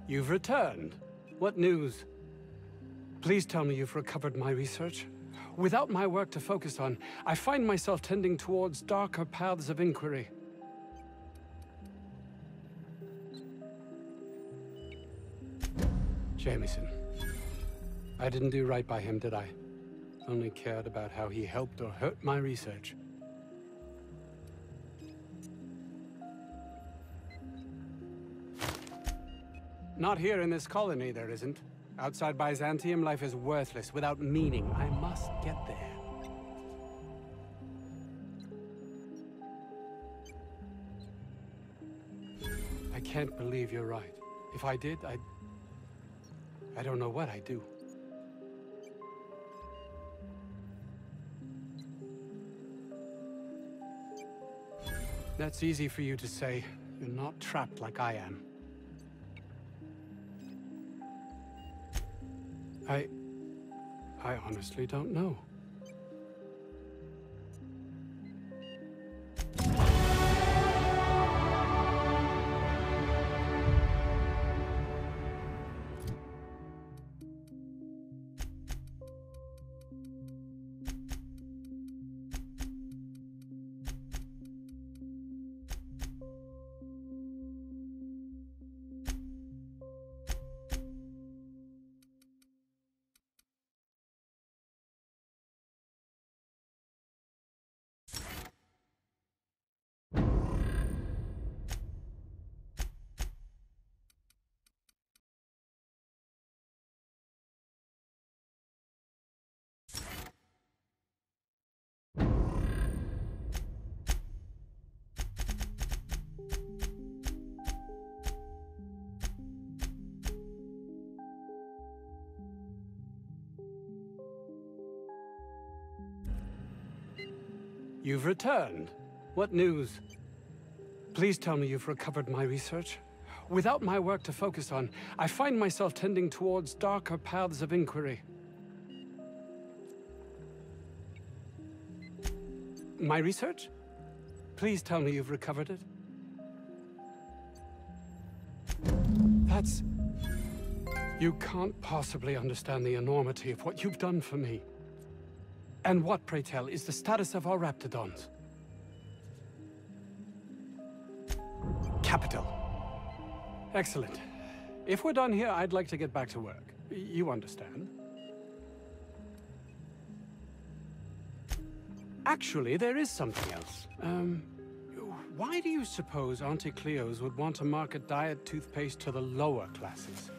You've returned. What news? Please tell me you've recovered my research. Without my work to focus on, I find myself tending towards darker paths of inquiry. Jameson. I didn't do right by him, did I? Only cared about how he helped or hurt my research. Not here in this colony, there isn't. Outside Byzantium, life is worthless, without meaning. I must get there. I can't believe you're right. If I did, I don't know what I'd do. That's easy for you to say. You're not trapped like I am. I honestly don't know. You've returned. What news? Please tell me you've recovered my research. Without my work to focus on, I find myself tending towards darker paths of inquiry. My research? Please tell me you've recovered it. That's... You can't possibly understand the enormity of what you've done for me. And what, pray tell, is the status of our Raptidons? Capital. Excellent. If we're done here, I'd like to get back to work. You understand? Actually, there is something else. Why do you suppose Auntie Cleo's would want to market diet toothpaste to the lower classes?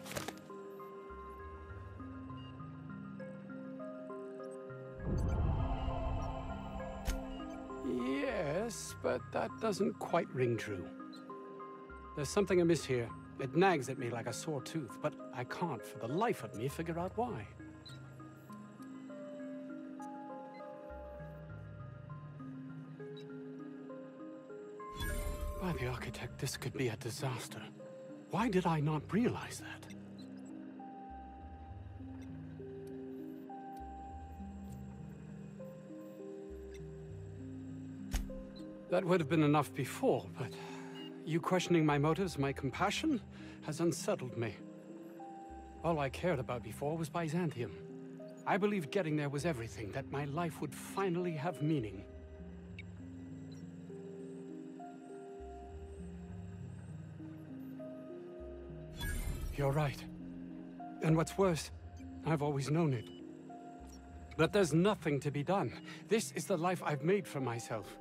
Yes, but that doesn't quite ring true. There's something amiss here. It nags at me like a sore tooth, but I can't for the life of me figure out why. By the architect, this could be a disaster. Why did I not realize that? That would have been enough before, but you questioning my motives, my compassion, has unsettled me. All I cared about before was Byzantium. I believed getting there was everything, that my life would finally have meaning. You're right. And what's worse, I've always known it. But there's nothing to be done. This is the life I've made for myself.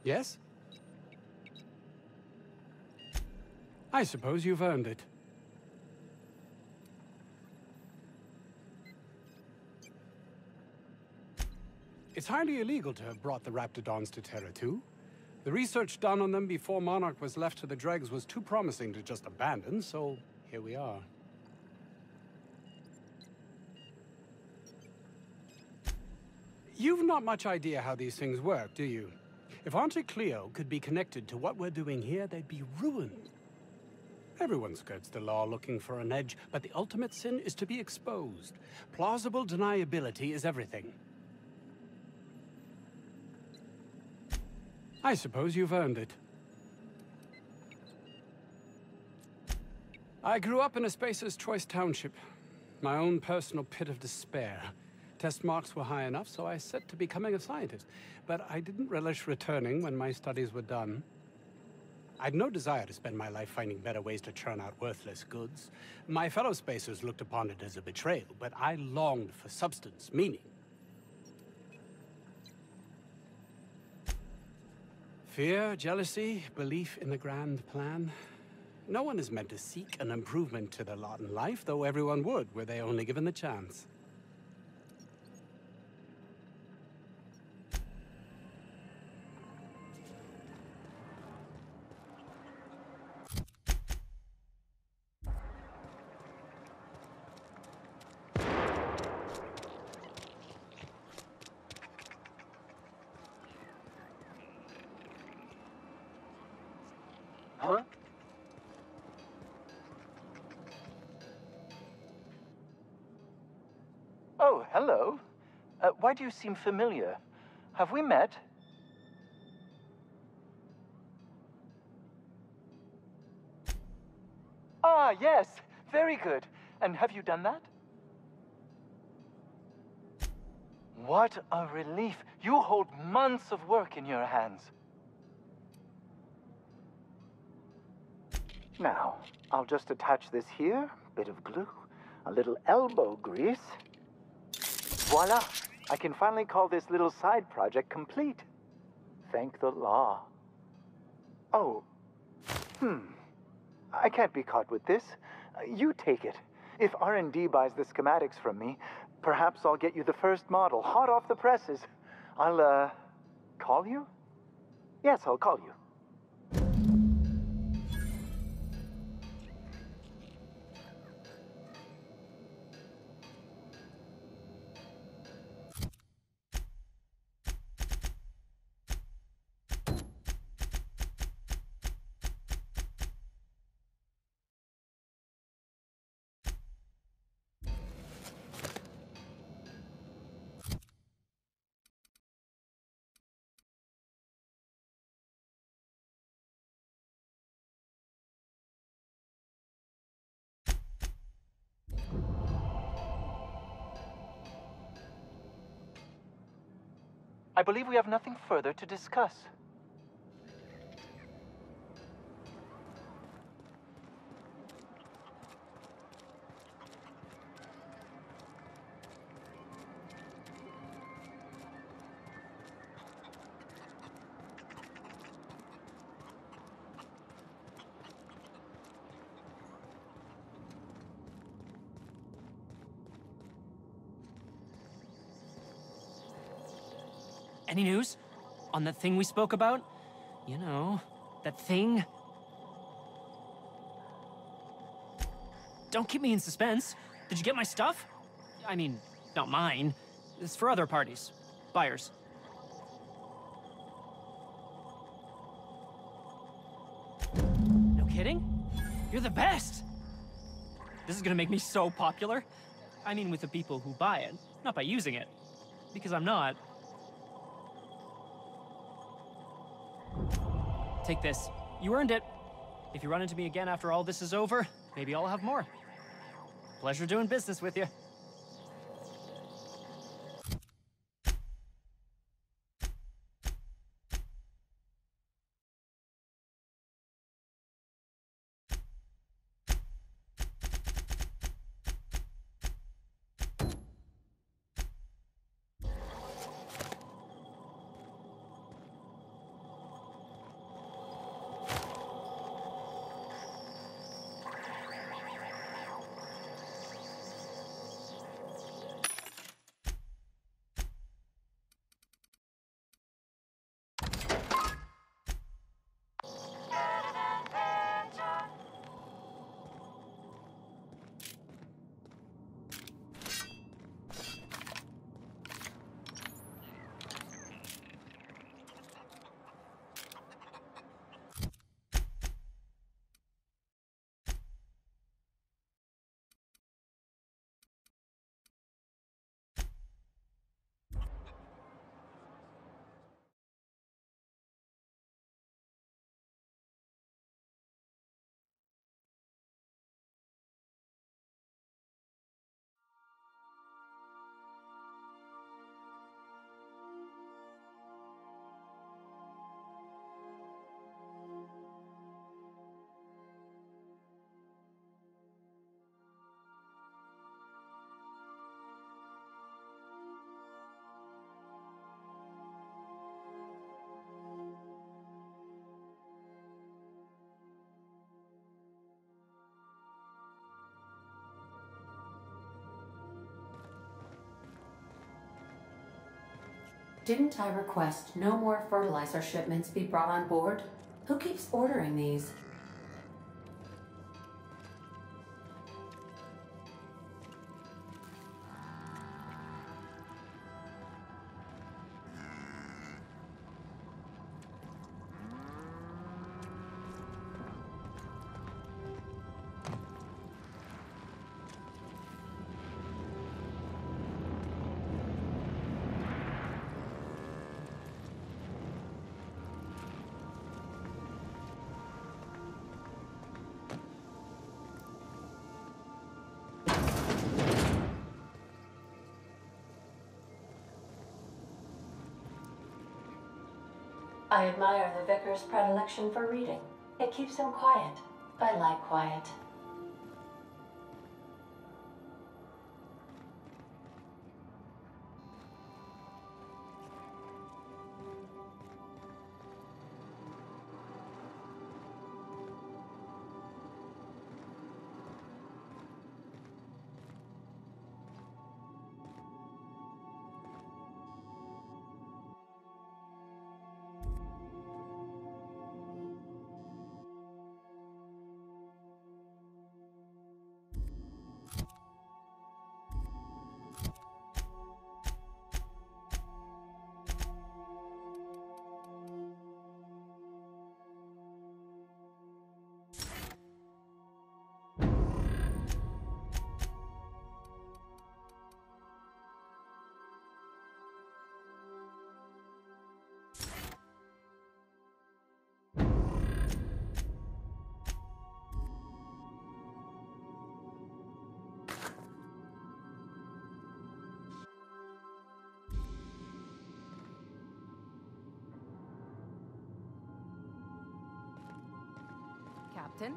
Yes? I suppose you've earned it. It's highly illegal to have brought the Raptidons to Terra 2. The research done on them before Monarch was left to the dregs was too promising to just abandon, so here we are. You've not much idea how these things work, do you? If Auntie Cleo could be connected to what we're doing here, they'd be ruined. Everyone skirts the law looking for an edge, but the ultimate sin is to be exposed. Plausible deniability is everything. I suppose you've earned it. I grew up in a Spacer's Choice township, my own personal pit of despair. Test marks were high enough, so I set to becoming a scientist. But I didn't relish returning when my studies were done. I'd no desire to spend my life finding better ways to churn out worthless goods. My fellow Spacers looked upon it as a betrayal, but I longed for substance, meaning. Fear, jealousy, belief in the grand plan. No one is meant to seek an improvement to their lot in life, though everyone would, were they only given the chance. Huh? Oh, hello. Why do you seem familiar? Have we met? Ah, yes. Very good. And have you done that? What a relief. You hold months of work in your hands. Now, I'll just attach this here, bit of glue, a little elbow grease. Voila! I can finally call this little side project complete. Thank the law. Oh. I can't be caught with this. You take it. If R&D buys the schematics from me, perhaps I'll get you the first model, hot off the presses. I'll, call you? Yes, I'll call you. I believe we have nothing further to discuss. Any news? On that thing we spoke about? You know, that thing? Don't keep me in suspense. Did you get my stuff? I mean, not mine. It's for other parties. Buyers. No kidding? You're the best! This is gonna make me so popular. I mean, with the people who buy it, not by using it. Because I'm not. Take this. You earned it. If you run into me again after all this is over, maybe I'll have more. Pleasure doing business with you. Didn't I request no more fertilizer shipments be brought on board? Who keeps ordering these? I admire the vicar's predilection for reading. It keeps him quiet. I like quiet. Captain?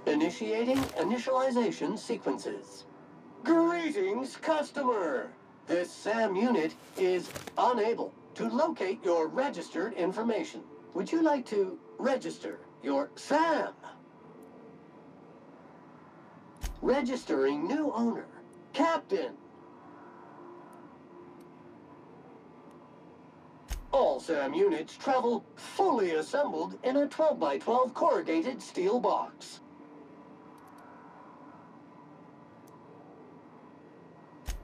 Initiating initialization sequences. Greetings, customer! This SAM unit is unable to locate your registered information. Would you like to register your SAM? Registering new owner, Captain. All SAM units travel fully assembled in a 12x12 corrugated steel box.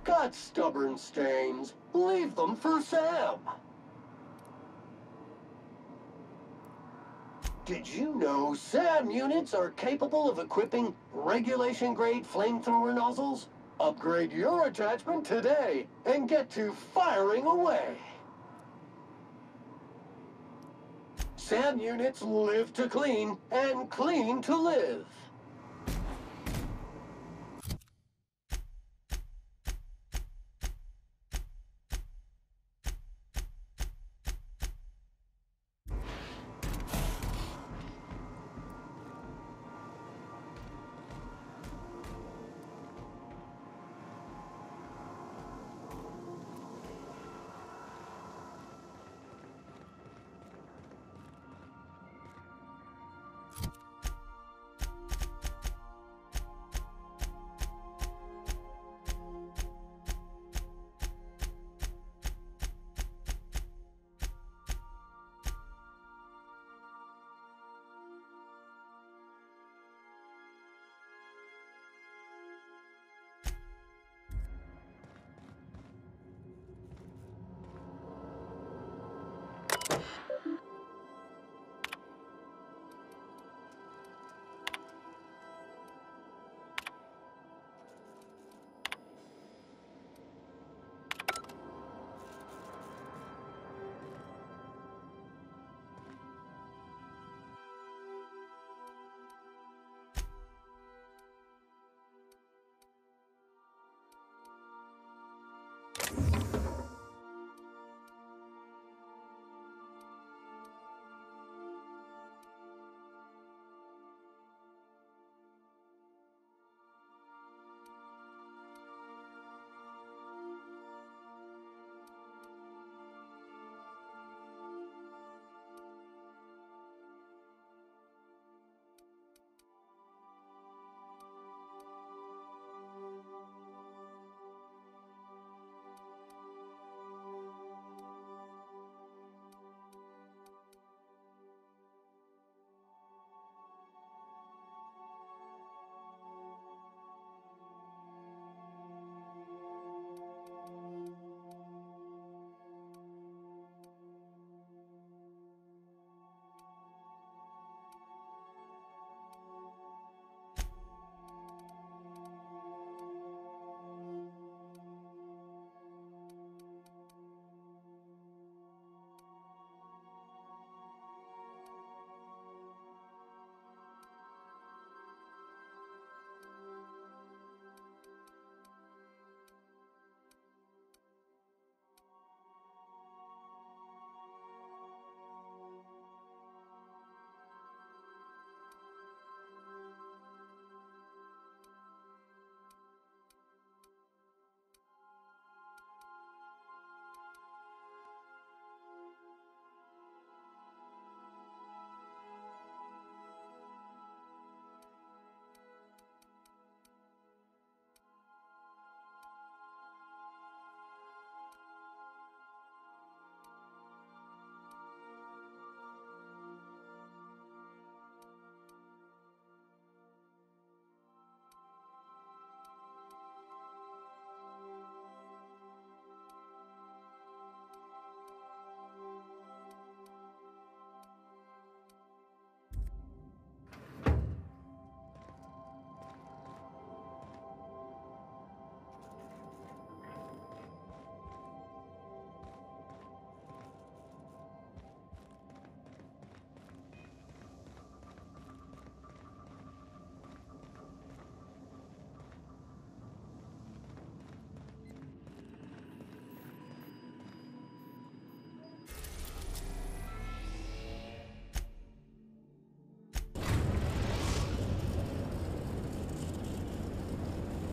Got stubborn stains? Leave them for Sam. Did you know SAM units are capable of equipping regulation-grade flamethrower nozzles? Upgrade your attachment today and get to firing away. SAM units live to clean and clean to live.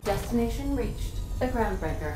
Destination reached. The Groundbreaker.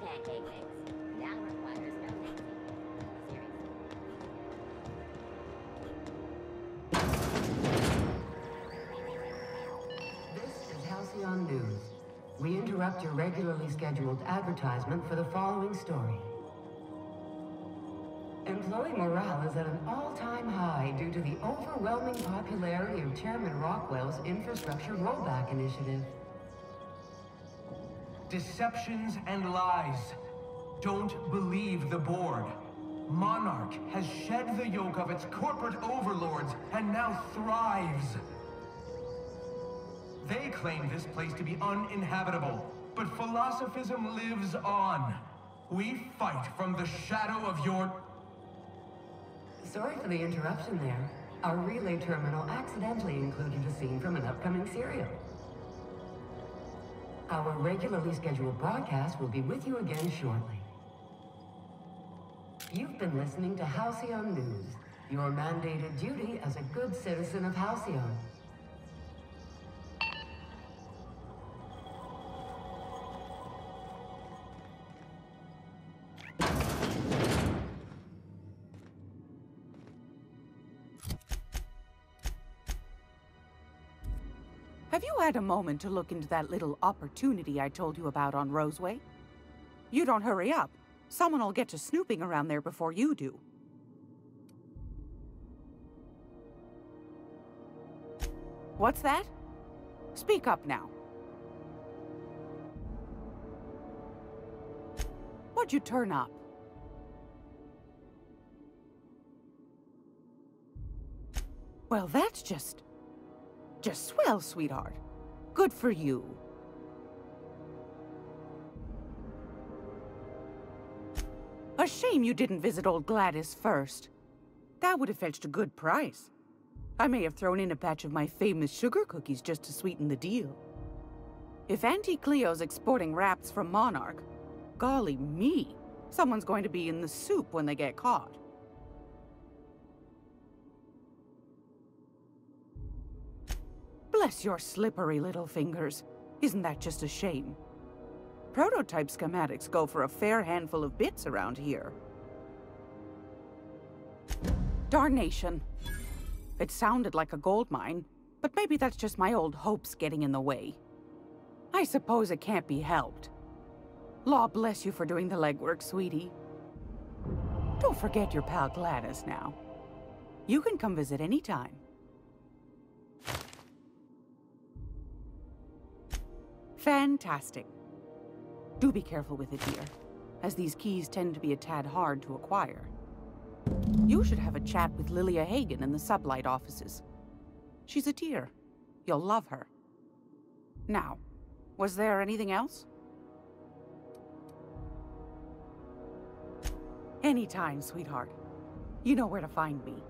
Pancake mix. Now requires no mixing. This is Halcyon News. We interrupt your regularly scheduled advertisement for the following story. Employee morale is at an all-time high due to the overwhelming popularity of Chairman Rockwell's infrastructure rollback initiative. Deceptions and lies. Don't believe the board. Monarch has shed the yoke of its corporate overlords and now thrives. They claim this place to be uninhabitable, but philosophism lives on. We fight from the shadow of your... Sorry for the interruption there. Our relay terminal accidentally included a scene from an upcoming serial. Our regularly scheduled broadcast will be with you again shortly. You've been listening to Halcyon News, your mandated duty as a good citizen of Halcyon. Have you had a moment to look into that little opportunity I told you about on Roseway? You don't hurry up. Someone will get to snooping around there before you do. What's that? Speak up now. What'd you turn up? Well, that's just swell, sweetheart. Good for you. A shame you didn't visit old Gladys first. That would have fetched a good price. I may have thrown in a batch of my famous sugar cookies just to sweeten the deal. If Auntie Cleo's exporting wraps from Monarch, golly me, someone's going to be in the soup when they get caught. Bless your slippery little fingers. Isn't that just a shame? Prototype schematics go for a fair handful of bits around here. Darnation. It sounded like a gold mine, but maybe that's just my old hopes getting in the way. I suppose it can't be helped. Law bless you for doing the legwork, sweetie. Don't forget your pal Gladys now. You can come visit anytime. Fantastic. Do be careful with it, dear, as these keys tend to be a tad hard to acquire. You should have a chat with Lillian Hagen in the Sublight offices. She's a dear. You'll love her. Now, was there anything else? Anytime, sweetheart. You know where to find me.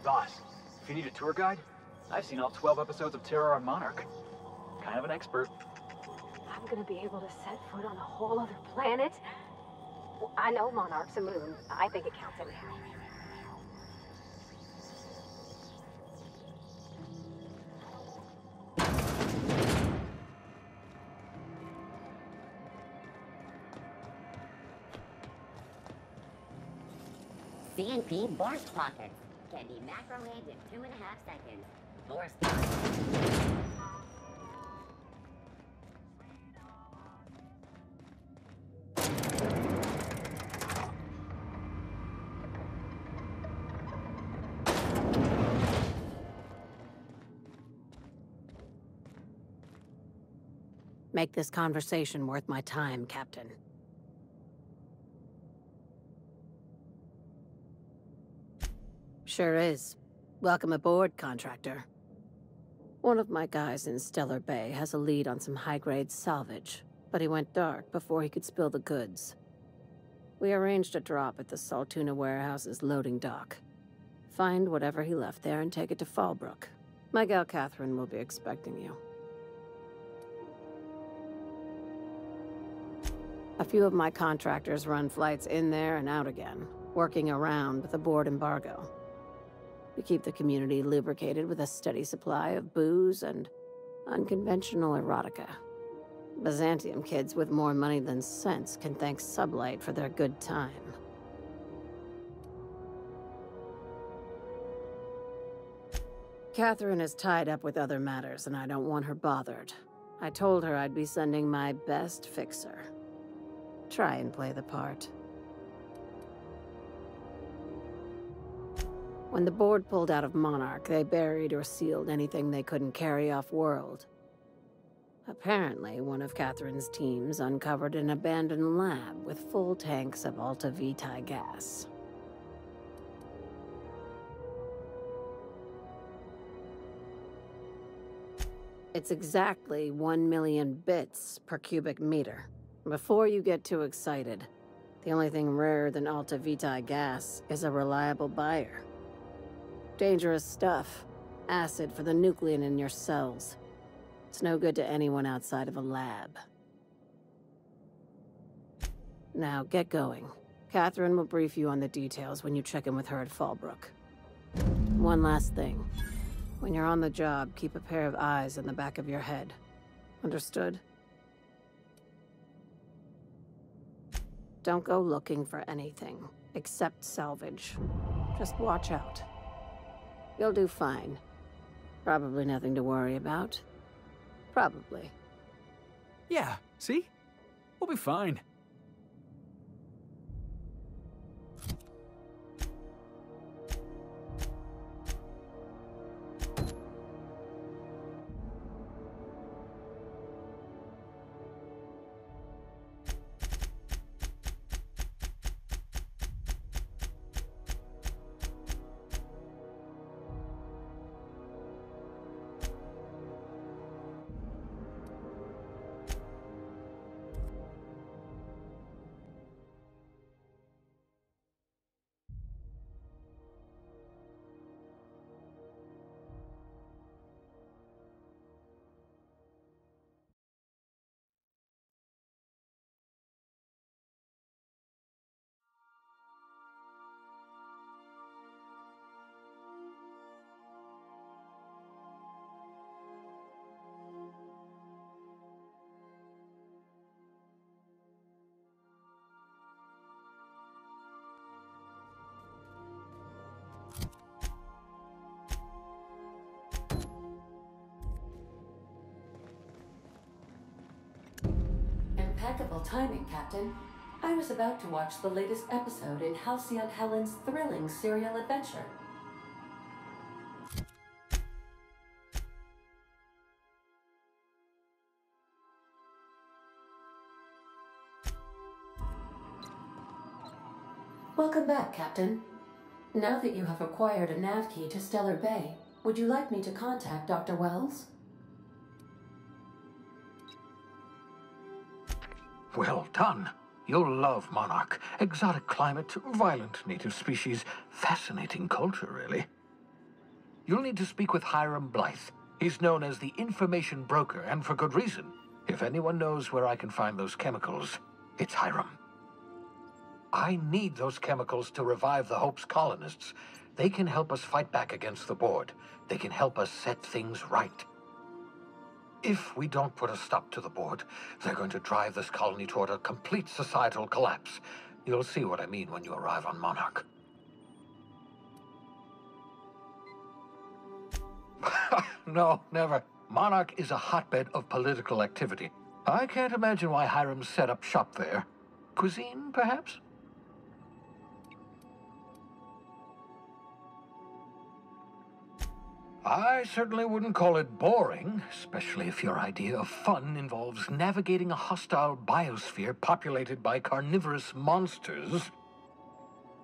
boss. If you need a tour guide, I've seen all 12 episodes of Terror on Monarch. Kind of an expert. I'm gonna be able to set foot on a whole other planet? Well, I know Monarch's a moon. I think it counts anyhow. CNP Borscht Pockets can be microwaved in 2.5 seconds. Borscht. Make this conversation worth my time, Captain. Sure is. Welcome aboard, contractor. One of my guys in Stellar Bay has a lead on some high-grade salvage, but he went dark before he could spill the goods. We arranged a drop at the Saltuna warehouse's loading dock. Find whatever he left there and take it to Fallbrook. My gal Catherine will be expecting you. A few of my contractors run flights in there and out again, working around with the board embargo. We keep the community lubricated with a steady supply of booze and unconventional erotica. Byzantium kids with more money than sense can thank Sublight for their good time. Catherine is tied up with other matters, and I don't want her bothered. I told her I'd be sending my best fixer. Try and play the part. When the board pulled out of Monarch, they buried or sealed anything they couldn't carry off-world. Apparently, one of Catherine's teams uncovered an abandoned lab with full tanks of Alta Vitae gas. It's exactly 1 million bits per cubic meter. Before you get too excited, the only thing rarer than Alta Vitae gas is a reliable buyer. Dangerous stuff. Acid for the nucleon in your cells. It's no good to anyone outside of a lab. Now, get going. Catherine will brief you on the details when you check in with her at Fallbrook. One last thing. When you're on the job, keep a pair of eyes in the back of your head. Understood? Don't go looking for anything, except salvage. Just watch out. You'll do fine. Probably nothing to worry about. Probably. Yeah, see? We'll be fine. Impeccable timing, Captain. I was about to watch the latest episode in Halcyon Helen's thrilling serial adventure. Welcome back, Captain. Now that you have acquired a Navkey to Stellar Bay, would you like me to contact Dr. Wells? Well done. You'll love Monarch. Exotic climate, violent native species, fascinating culture, really. You'll need to speak with Hiram Blythe. He's known as the information broker, and for good reason. If anyone knows where I can find those chemicals, it's Hiram. I need those chemicals to revive the Hope's colonists. They can help us fight back against the Board. They can help us set things right. If we don't put a stop to the Board, they're going to drive this colony toward a complete societal collapse. You'll see what I mean when you arrive on Monarch. No, never. Monarch is a hotbed of political activity. I can't imagine why Hiram set up shop there. Cuisine, perhaps? I certainly wouldn't call it boring, especially if your idea of fun involves navigating a hostile biosphere populated by carnivorous monsters.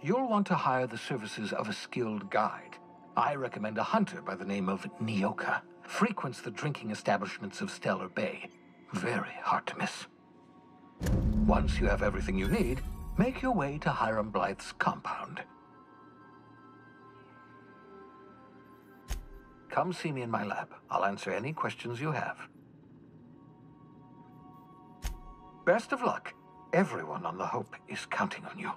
You'll want to hire the services of a skilled guide. I recommend a hunter by the name of Nyoka. Frequents the drinking establishments of Stellar Bay. Very hard to miss. Once you have everything you need, make your way to Hiram Blythe's compound. Come see me in my lab. I'll answer any questions you have. Best of luck. Everyone on the Hope is counting on you.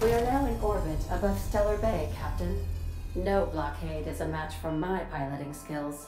We are now in orbit above Stellar Bay, Captain. No blockade is a match for my piloting skills.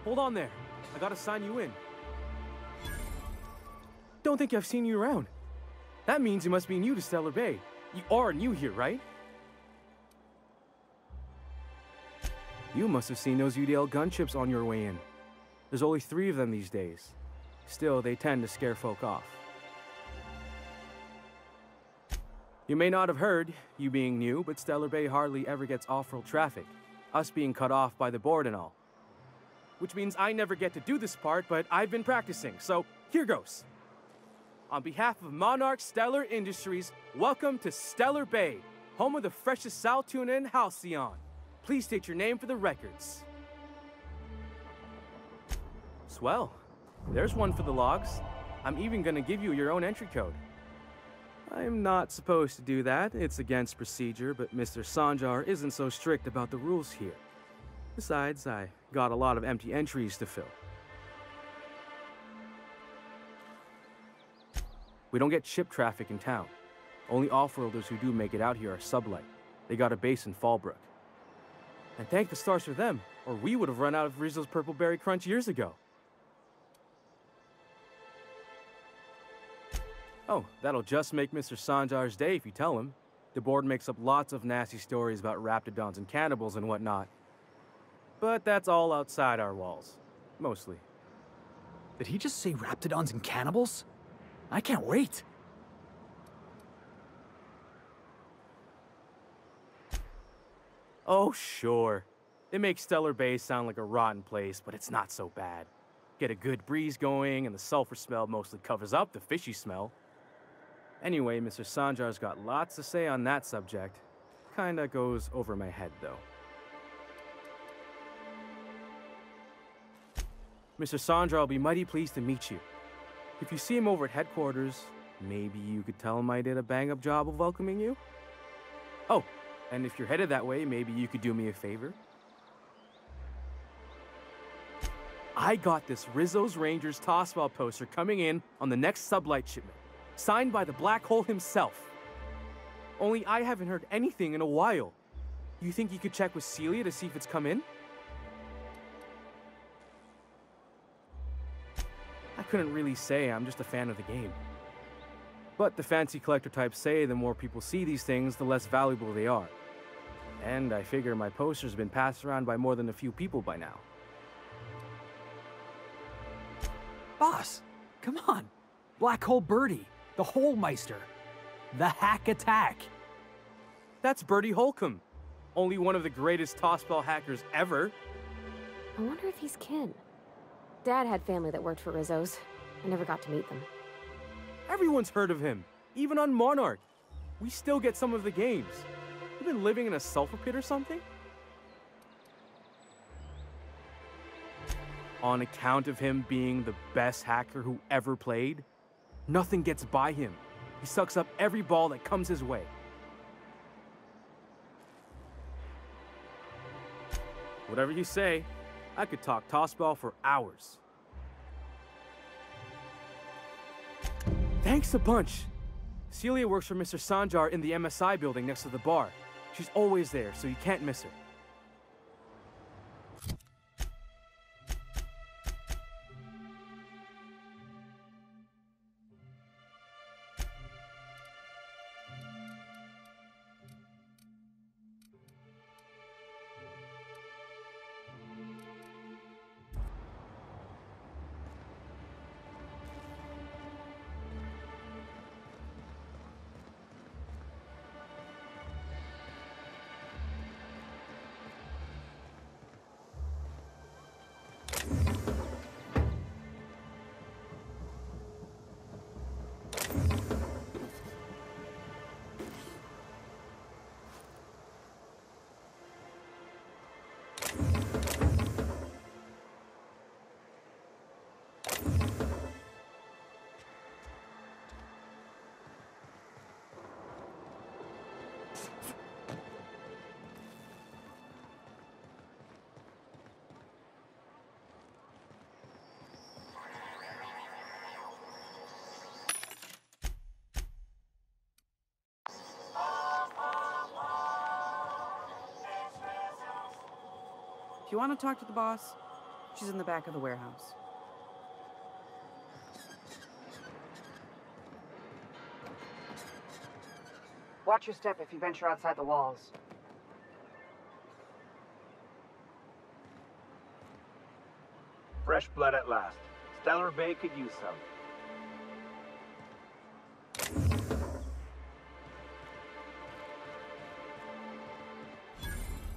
Hold on there. I gotta sign you in. Don't think I've seen you around. That means you must be new to Stellar Bay. You are new here, right? You must have seen those UDL gunships on your way in. There's only 3 of them these days. Still, they tend to scare folk off. You may not have heard, you being new, but Stellar Bay hardly ever gets off-road traffic, us being cut off by the board and all. Which means I never get to do this part, but I've been practicing, so here goes. On behalf of Monarch Stellar Industries, welcome to Stellar Bay, home of the freshest sal tuna and halcyon. Please state your name for the records. Swell. There's one for the logs. I'm even gonna give you your own entry code. I'm not supposed to do that. It's against procedure, but Mr. Sanjar isn't so strict about the rules here. Besides, I got a lot of empty entries to fill. We don't get ship traffic in town. Only off-worlders who do make it out here are sublight. They got a base in Fallbrook. And thank the stars for them, or we would have run out of Rizzo's Purple Berry Crunch years ago. Oh, that'll just make Mr. Sanjar's day if you tell him. The board makes up lots of nasty stories about Raptidons and cannibals and whatnot. But that's all outside our walls. Mostly. Did he just say Raptidons and cannibals? I can't wait. Oh, sure. It makes Stellar Bay sound like a rotten place, but it's not so bad. Get a good breeze going, and the sulfur smell mostly covers up the fishy smell. Anyway, Mr. Sanjar's got lots to say on that subject. Kinda goes over my head, though. Mr. Sanjar will be mighty pleased to meet you. If you see him over at headquarters, maybe you could tell him I did a bang-up job of welcoming you? Oh, and if you're headed that way, maybe you could do me a favor? I got this Rizzo's Rangers Tossball poster coming in on the next sublight shipment, signed by the Black Hole himself. Only I haven't heard anything in a while. You think you could check with Celia to see if it's come in? I couldn't really say, I'm just a fan of the game. But the fancy collector types say the more people see these things, the less valuable they are. And I figure my poster's been passed around by more than a few people by now. Boss, come on. Black Hole Birdie, the Hole Meister, the Hack Attack. That's Bertie Holcomb, only one of the greatest tossball hackers ever. I wonder if he's kin. Dad had family that worked for Rizzo's. I never got to meet them. Everyone's heard of him, even on Monarch. We still get some of the games. You been living in a sulfur pit or something? On account of him being the best hacker who ever played, nothing gets by him. He sucks up every ball that comes his way. Whatever you say, I could talk tossball for hours. Thanks a bunch. Celia works for Mr. Sanjar in the MSI building next to the bar. She's always there, so you can't miss her. If you want to talk to the boss, she's in the back of the warehouse. Watch your step if you venture outside the walls. Fresh blood at last. Stellar Bay could use some.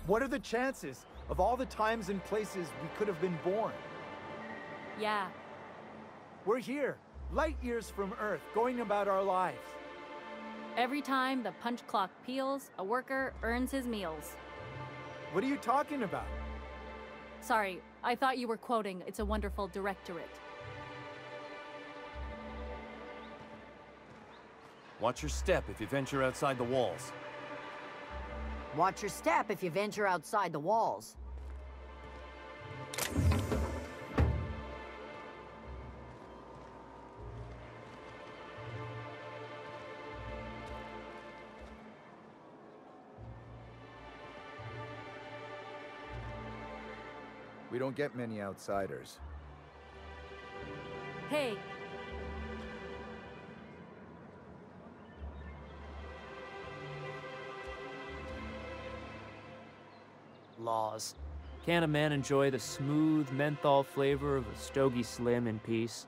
What are the chances of all the times and places we could have been born? Yeah. We're here, light years from Earth, going about our lives. Every time the punch clock peals, a worker earns his meals. What are you talking about? Sorry, I thought you were quoting It's a Wonderful Directorate. Watch your step if you venture outside the walls. Watch your step if you venture outside the walls. We don't get many outsiders. Hey. Laws. Can't a man enjoy the smooth menthol flavor of a Stogie Slim in peace?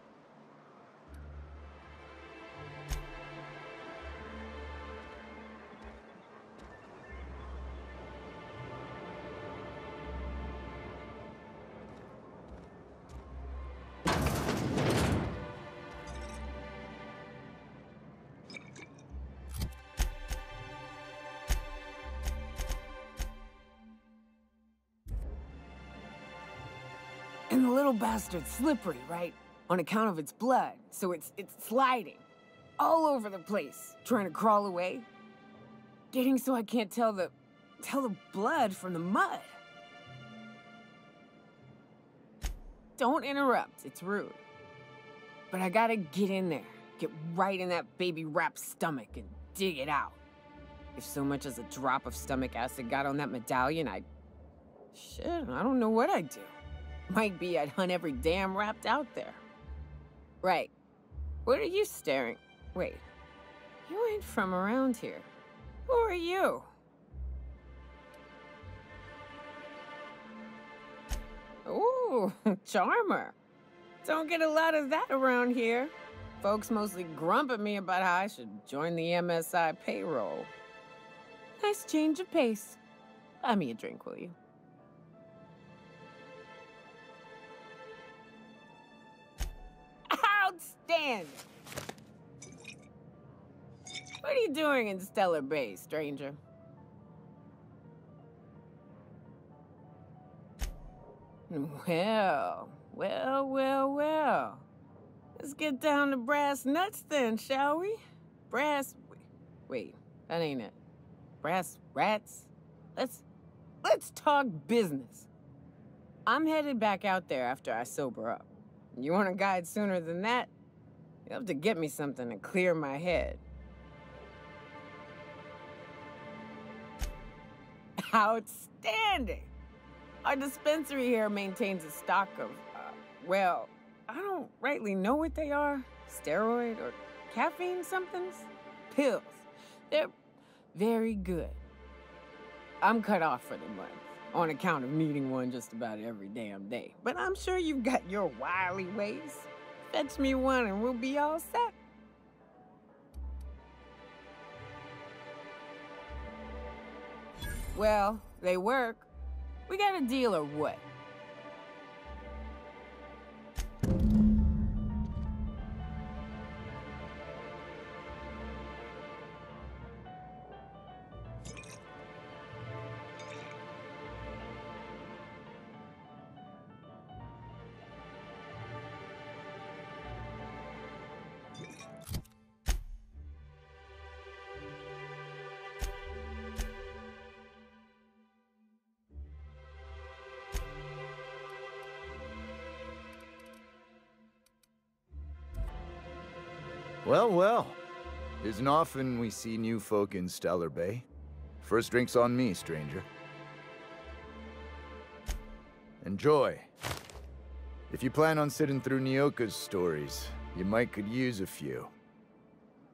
And the little bastard's slippery, right? On account of its blood, so it's sliding. All over the place, trying to crawl away. Getting so I can't tell the blood from the mud. Don't interrupt, it's rude. But I gotta get in there, get right in that baby rap's stomach and dig it out. If so much as a drop of stomach acid got on that medallion, shit, I don't know what I'd do. Might be I'd hunt every damn Rapt out there. Right. What are you staring? Wait. You ain't from around here. Who are you? Ooh, charmer. Don't get a lot of that around here. Folks mostly grump at me about how I should join the MSI payroll. Nice change of pace. Buy me a drink, will you? Outstanding! What are you doing in Stellar Bay, stranger? Well. Let's get down to brass nuts then, shall we? Wait, that ain't it. Brass rats? Let's talk business. I'm headed back out there after I sober up. You want a guide sooner than that? You'll have to get me something to clear my head. Outstanding! Our dispensary here maintains a stock of, well, I don't rightly know what they are. Steroid or caffeine somethings? Pills. They're very good. I'm cut off for the month, on account of needing one just about every damn day. But I'm sure you've got your wily ways. Fetch me one and we'll be all set. Well, they work. We got a deal or what? Well. Isn't often we see new folk in Stellar Bay. First drink's on me, stranger. Enjoy. If you plan on sitting through Nyoka's stories, you might could use a few.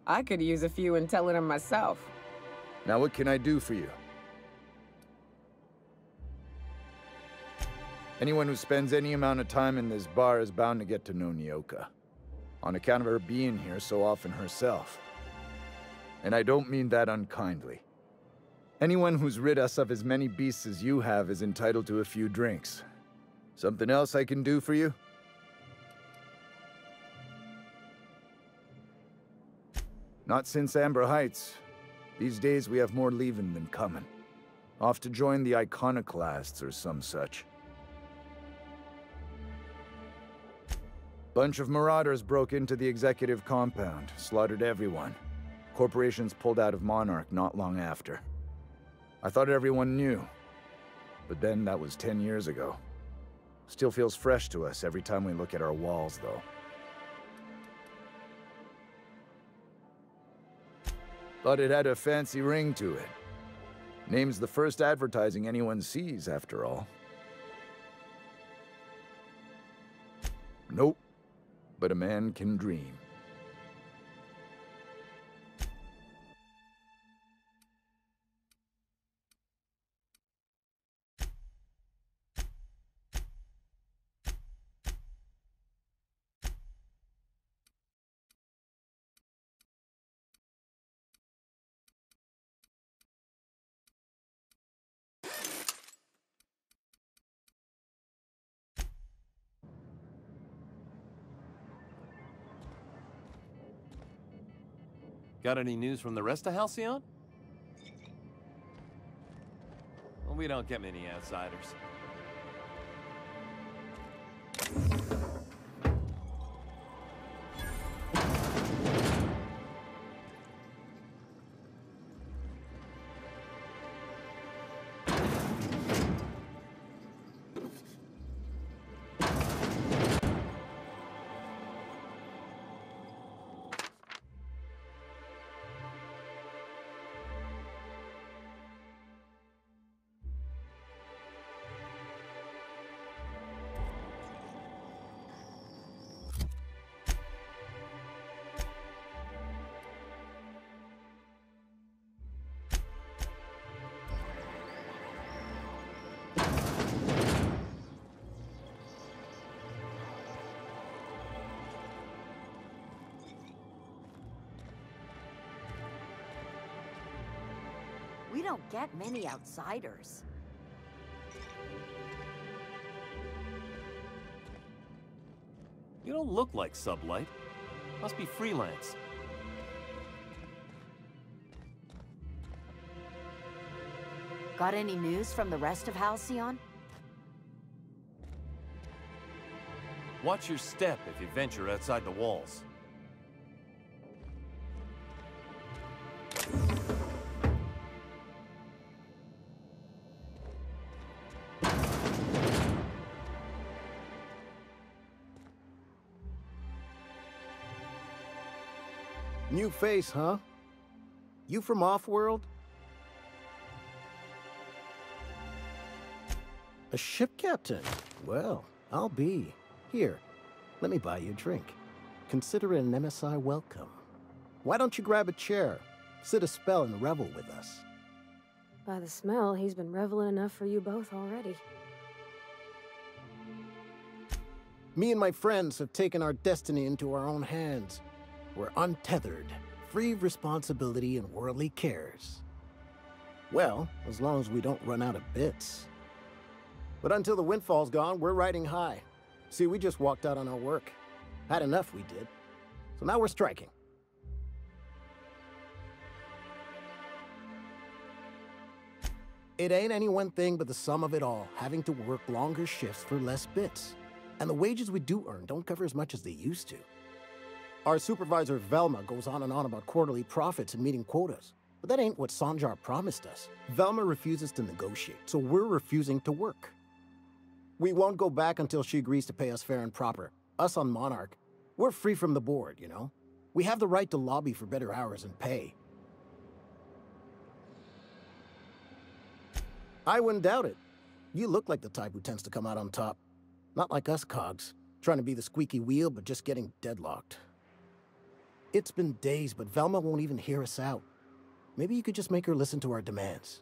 I could use a few and tell it on myself. Now what can I do for you? Anyone who spends any amount of time in this bar is bound to get to know Nyoka, on account of her being here so often herself. And I don't mean that unkindly. Anyone who's rid us of as many beasts as you have is entitled to a few drinks. Something else I can do for you? Not since Amber Heights. These days we have more leaving than coming. Off to join the Iconoclasts or some such. Bunch of marauders broke into the executive compound, slaughtered everyone. Corporations pulled out of Monarch not long after. I thought everyone knew. But then that was 10 years ago. Still feels fresh to us every time we look at our walls, though. Thought it had a fancy ring to it. Name's the first advertising anyone sees, after all. Nope. But a man can dream. Got any news from the rest of Halcyon? Well, we don't get many outsiders. We don't get many outsiders. You don't look like Sublight. Must be freelance. Got any news from the rest of Halcyon? Watch your step if you venture outside the walls. New face, huh? You from Offworld? A ship captain? Well, I'll be. Here, let me buy you a drink. Consider it an MSI welcome. Why don't you grab a chair? Sit a spell and revel with us. By the smell, he's been reveling enough for you both already. Me and my friends have taken our destiny into our own hands. We're untethered, free of responsibility and worldly cares. Well, as long as we don't run out of bits. But until the windfall's gone, we're riding high. See, we just walked out on our work. Had enough, we did. So now we're striking. It ain't any one thing but the sum of it all, having to work longer shifts for less bits. And the wages we do earn don't cover as much as they used to. Our supervisor, Velma, goes on and on about quarterly profits and meeting quotas. But that ain't what Sanjar promised us. Velma refuses to negotiate, so we're refusing to work. We won't go back until she agrees to pay us fair and proper. Us on Monarch. We're free from the board, you know? We have the right to lobby for better hours and pay. I wouldn't doubt it. You look like the type who tends to come out on top. Not like us cogs, trying to be the squeaky wheel but just getting deadlocked. It's been days, but Velma won't even hear us out. Maybe you could just make her listen to our demands.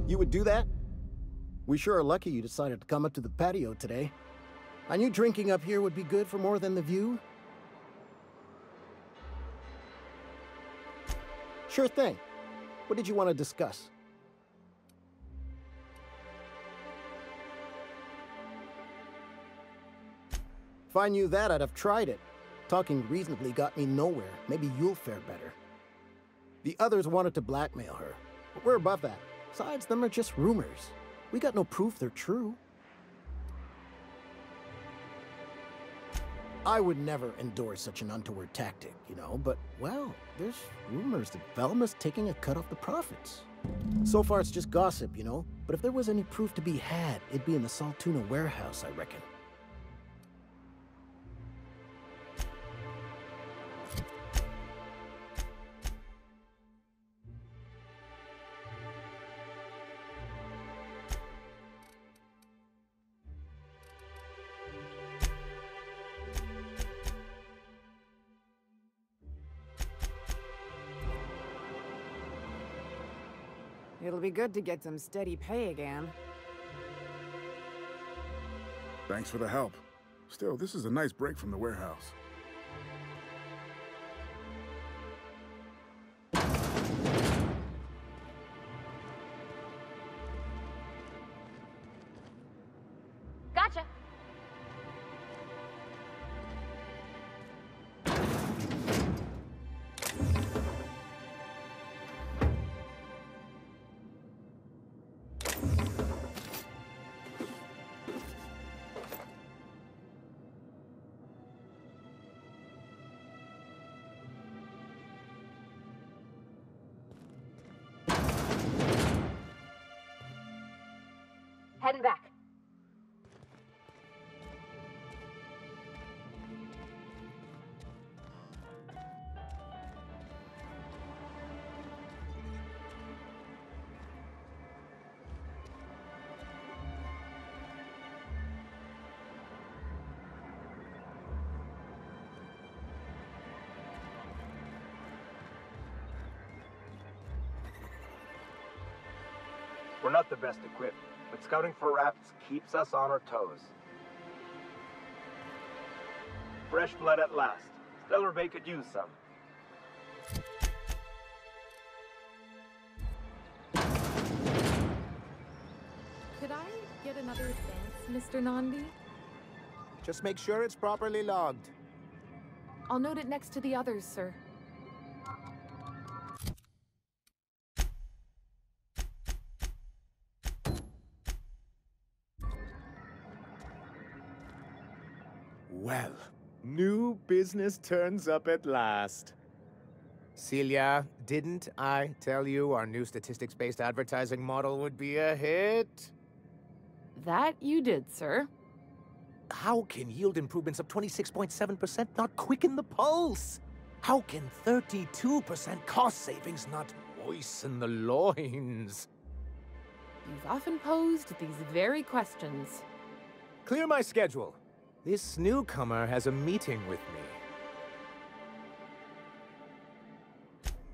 You would do that? We sure are lucky you decided to come up to the patio today. I knew drinking up here would be good for more than the view. Sure thing. What did you want to discuss? If I knew that, I'd have tried it. Talking reasonably got me nowhere. Maybe you'll fare better. The others wanted to blackmail her, but we're above that. Besides, them are just rumors. We got no proof they're true. I would never endorse such an untoward tactic, you know, but, well, there's rumors that Velma's taking a cut off the profits. So far, it's just gossip, you know, but if there was any proof to be had, it'd be in the Saltuna warehouse, I reckon. It'll be good to get some steady pay again. Thanks for the help. Still, this is a nice break from the warehouse. Gotcha. Heading back. We're not the best equipped, but scouting for raps keeps us on our toes. Fresh blood at last. Stellar Bay could use some. Could I get another advance, Mr. Nandi? Just make sure it's properly logged. I'll note it next to the others, sir. Well, new business turns up at last. Celia, didn't I tell you our new statistics-based advertising model would be a hit? That you did, sir. How can yield improvements of 26.7% not quicken the pulse? How can 32% cost savings not moisten the loins? You've often posed these very questions. Clear my schedule. This newcomer has a meeting with me.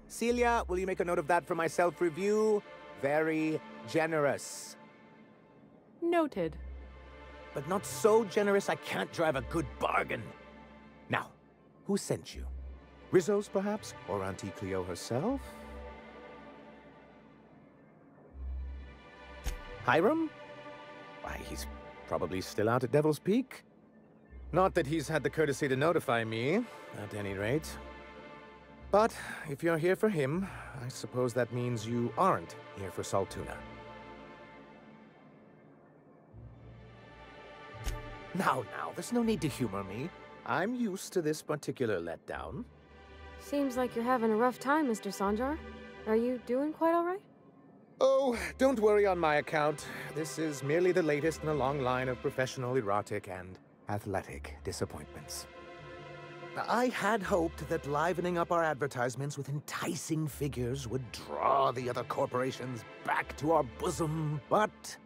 Celia, will you make a note of that for my self-review? Very generous. Noted. But not so generous I can't drive a good bargain. Now, who sent you? Rizzo's, perhaps? Or Auntie Cleo herself? Hiram? Why, he's probably still out at Devil's Peak. Not that he's had the courtesy to notify me, at any rate. But if you're here for him, I suppose that means you aren't here for Saltuna. Now, there's no need to humor me. I'm used to this particular letdown. Seems like you're having a rough time, Mr. Sanjar. Are you doing quite all right? Oh, don't worry on my account. This is merely the latest in a long line of professional erotic and athletic disappointments. I had hoped that livening up our advertisements with enticing figures would draw the other corporations back to our bosom, but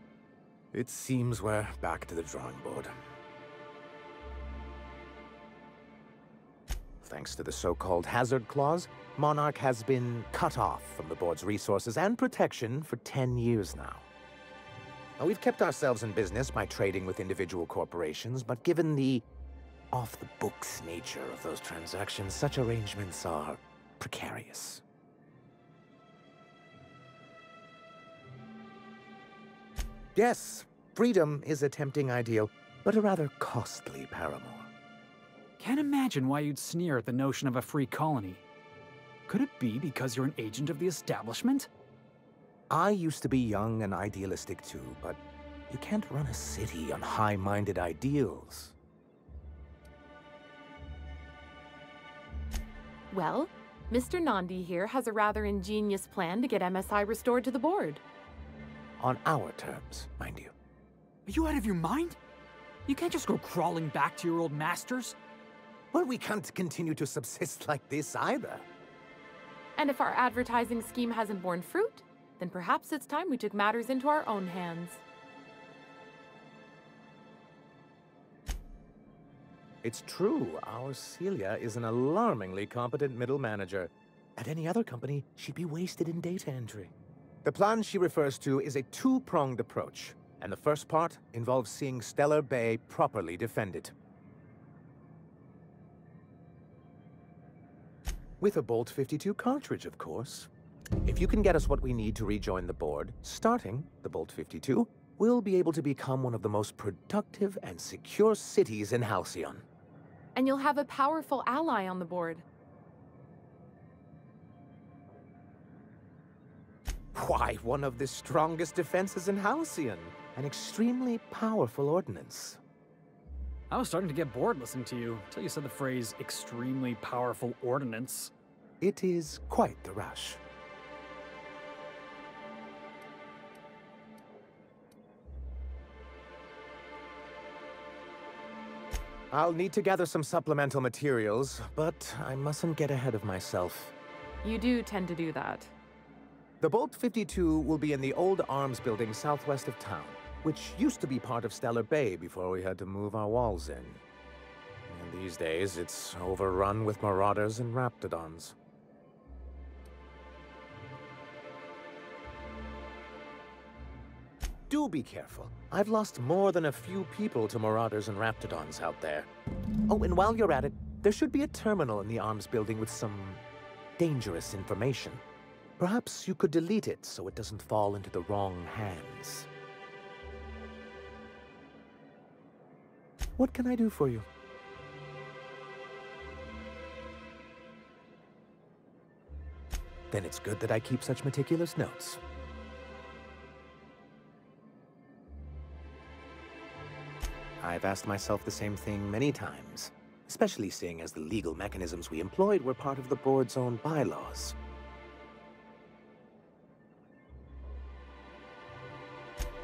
it seems we're back to the drawing board. Thanks to the so-called hazard clause, Monarch has been cut off from the board's resources and protection for 10 years now. Now, we've kept ourselves in business by trading with individual corporations, but given the off-the-books nature of those transactions, such arrangements are precarious. Yes, freedom is a tempting ideal, but a rather costly paramour. Can't imagine why you'd sneer at the notion of a free colony. Could it be because you're an agent of the establishment? I used to be young and idealistic too, but you can't run a city on high-minded ideals. Well, Mr. Nandi here has a rather ingenious plan to get MSI restored to the board. On our terms, mind you. Are you out of your mind? You can't just go crawling back to your old masters. Well, we can't continue to subsist like this either. And if our advertising scheme hasn't borne fruit, then perhaps it's time we took matters into our own hands. It's true, our Celia is an alarmingly competent middle manager. At any other company, she'd be wasted in data entry. The plan she refers to is a two-pronged approach, and the first part involves seeing Stellar Bay properly defended. With a Bolt 52 cartridge, of course. If you can get us what we need to rejoin the board, starting the Bolt 52, we'll be able to become one of the most productive and secure cities in Halcyon. And you'll have a powerful ally on the board. Why, one of the strongest defenses in Halcyon. An extremely powerful ordnance. I was starting to get bored listening to you until you said the phrase extremely powerful ordnance. It is quite the rush. I'll need to gather some supplemental materials, but I mustn't get ahead of myself. You do tend to do that. The Bolt 52 will be in the old arms building southwest of town, which used to be part of Stellar Bay before we had to move our walls in. And these days, it's overrun with marauders and Raptidons. Do be careful. I've lost more than a few people to marauders and Raptidons out there. Oh, and while you're at it, there should be a terminal in the arms building with some dangerous information. Perhaps you could delete it so it doesn't fall into the wrong hands. What can I do for you? Then it's good that I keep such meticulous notes. I've asked myself the same thing many times, especially seeing as the legal mechanisms we employed were part of the board's own bylaws.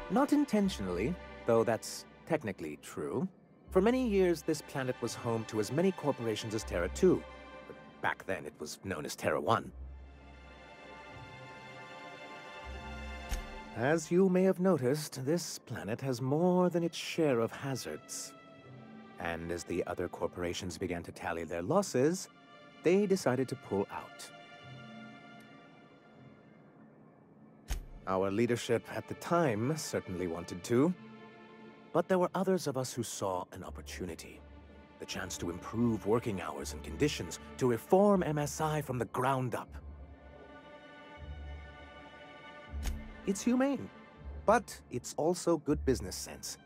Not intentionally, though that's technically true. For many years, this planet was home to as many corporations as Terra 2, but back then it was known as Terra 1. As you may have noticed, this planet has more than its share of hazards. And as the other corporations began to tally their losses, they decided to pull out. Our leadership at the time certainly wanted to, but there were others of us who saw an opportunity. The chance to improve working hours and conditions, to reform MSI from the ground up. It's humane, but it's also good business sense.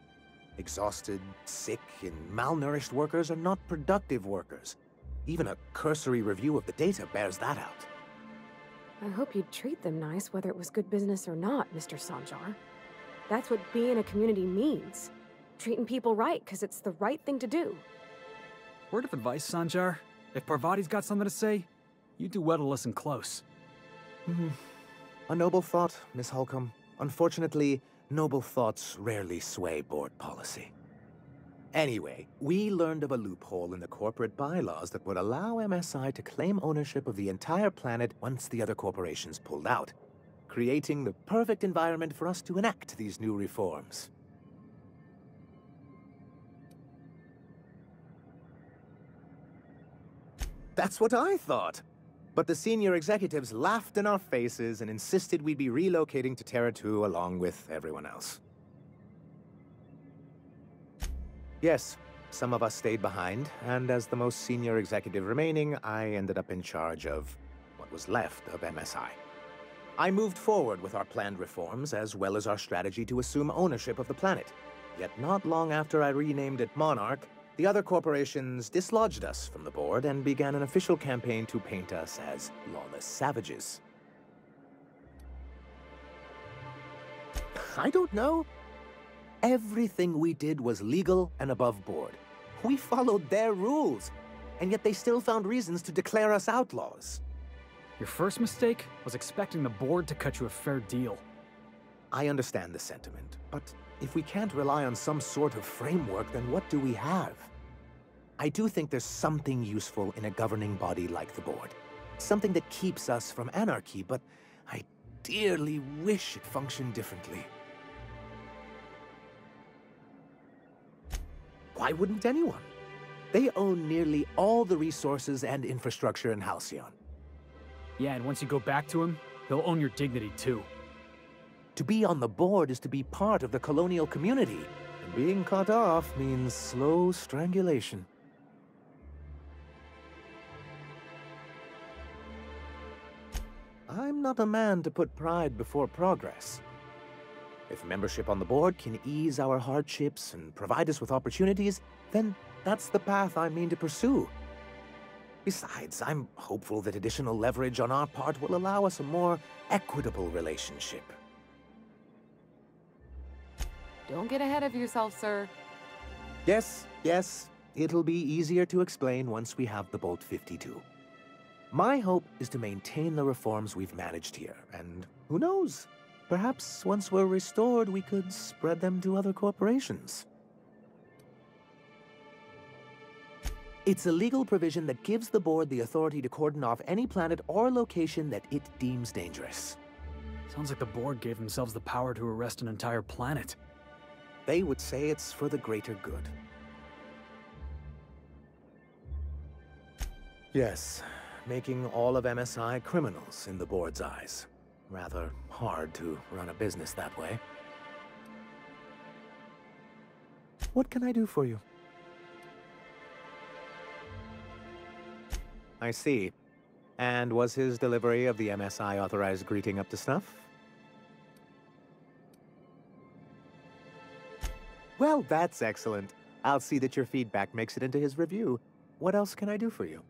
Exhausted, sick, and malnourished workers are not productive workers. Even a cursory review of the data bears that out. I hope you'd treat them nice, whether it was good business or not, Mr. Sanjar. That's what being a community means. Treating people right, because it's the right thing to do. Word of advice, Sanjar. If Parvati's got something to say, you do well to listen close. A noble thought, Miss Holcomb. Unfortunately, noble thoughts rarely sway board policy. Anyway, we learned of a loophole in the corporate bylaws that would allow MSI to claim ownership of the entire planet once the other corporations pulled out, creating the perfect environment for us to enact these new reforms. That's what I thought. But the senior executives laughed in our faces and insisted we'd be relocating to Terra 2 along with everyone else. Yes, some of us stayed behind, and as the most senior executive remaining, I ended up in charge of what was left of MSI. I moved forward with our planned reforms, as well as our strategy to assume ownership of the planet. Yet not long after I renamed it Monarch, the other corporations dislodged us from the board and began an official campaign to paint us as lawless savages. I don't know. Everything we did was legal and above board. We followed their rules, and yet they still found reasons to declare us outlaws. Your first mistake was expecting the board to cut you a fair deal. I understand the sentiment, but if we can't rely on some sort of framework, then what do we have? I do think there's something useful in a governing body like the board. Something that keeps us from anarchy, but I dearly wish it functioned differently. Why wouldn't anyone? They own nearly all the resources and infrastructure in Halcyon. Yeah, and once you go back to him, he'll own your dignity too. To be on the board is to be part of the colonial community, and being cut off means slow strangulation. I'm not a man to put pride before progress. If membership on the board can ease our hardships and provide us with opportunities, then that's the path I mean to pursue. Besides, I'm hopeful that additional leverage on our part will allow us a more equitable relationship. Don't get ahead of yourself, sir. Yes, it'll be easier to explain once we have the Bolt 52. My hope is to maintain the reforms we've managed here, and who knows? Perhaps once we're restored, we could spread them to other corporations. It's a legal provision that gives the board the authority to cordon off any planet or location that it deems dangerous. Sounds like the board gave themselves the power to arrest an entire planet. They would say it's for the greater good. Yes, making all of MSI criminals in the board's eyes. Rather hard to run a business that way. What can I do for you? I see. And was his delivery of the MSI authorized greeting up to snuff? Well, that's excellent. I'll see that your feedback makes it into his review. What else can I do for you?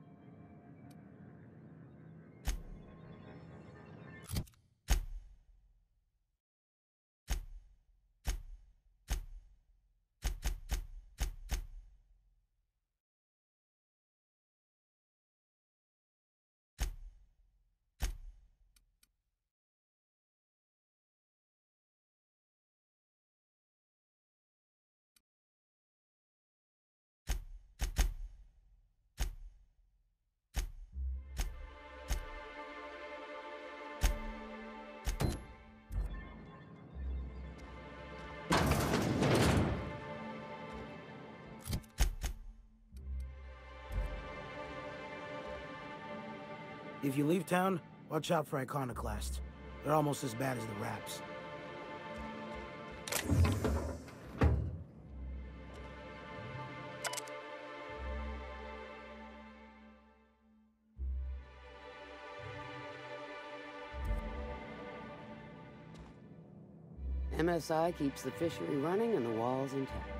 If you leave town, watch out for Iconoclasts. They're almost as bad as the Raps. MSI keeps the fishery running and the walls intact.